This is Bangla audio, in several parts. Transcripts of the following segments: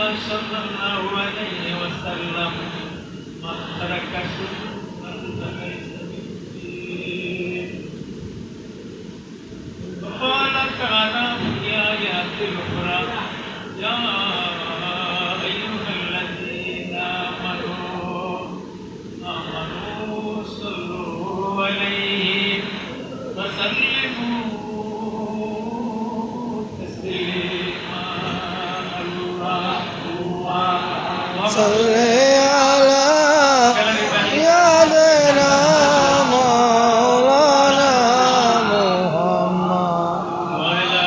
صلى الله عليه وسلم من ترك سنة ليس مني وقال تعالى في آيات أخرى يا أيها الذين آمنوا صلوا عليه وسلموا تسليما اللهم صل على سيدنا مولانا محمد وعلى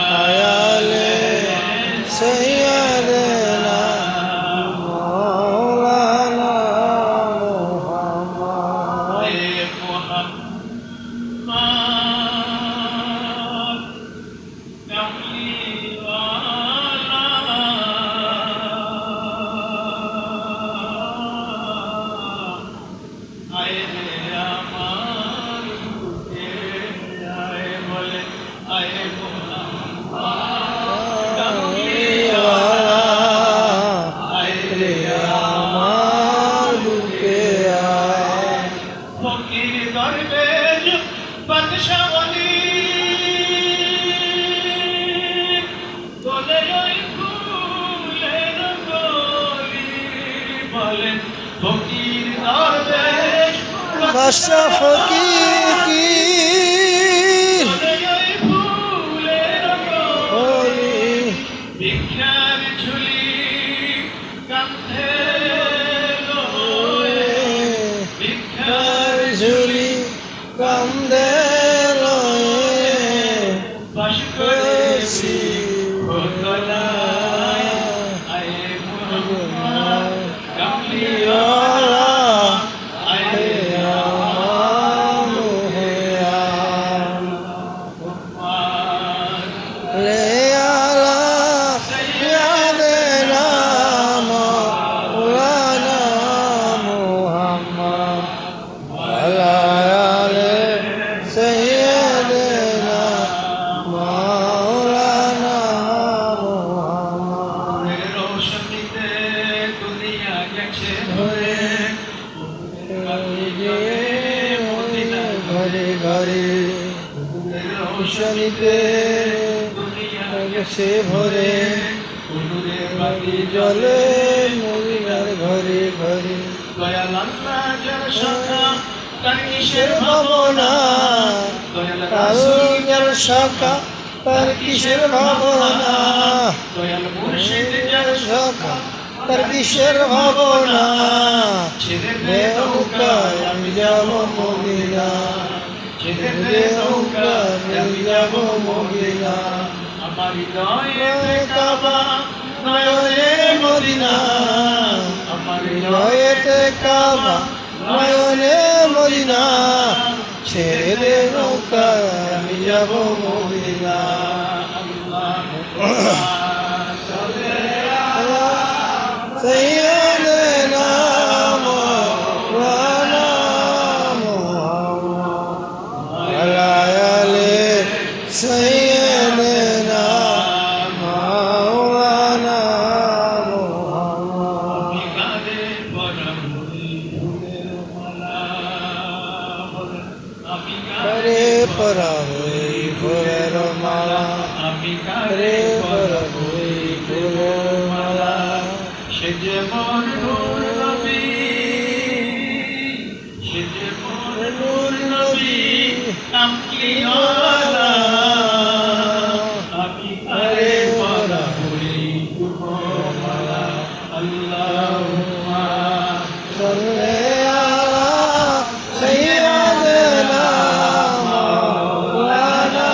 آل سيدنا مولانا محمد বাদশা ফকির হলি ভিক্ষার ঝুলি কাঁধে লয়ে ভিক্ষার ঝুলি কান্দে রয়ে বাস করেছি খোদনায় আয়ে মুহাম্মদ কামলিওয়ালা আয়ে ঘরে ঘরে রোশনীতে গেছে ভরে বাতি জলে মদিনার ঘরে ঘরে দয়াল আল্লাহ যার শাখা তার কিসের ভাবনা রাসূল যার শাখা তার কিসের ভাবনা দয়াল মুর্শিদ যার শাখা তার কিসের ভাবনা ছেড়ে দে নৌকায় আমি যাব মদিনা ছেড়ে দে নৌকায় আমি যাব মদিনা আমার হৃদয়ে কাবা নয়নে মদিনা আমার নয়তে কাবা নয়নে মদিনা ছেড়ে দে নৌকা আমি যাব মদিনা سيدنا مولانا محمد وعلى آل سيدنا مولانا محمد करे परा हुई फुलेर माला करे परा हुई फुलेर माला সে যে মোর নূর নবী সে যে মোর নূর নবী কামলিওয়ালা আমি তারে পরা হই মালা আল্লাহুম্মা صلي على سيدنا مولانا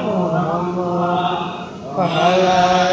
محمد وعلى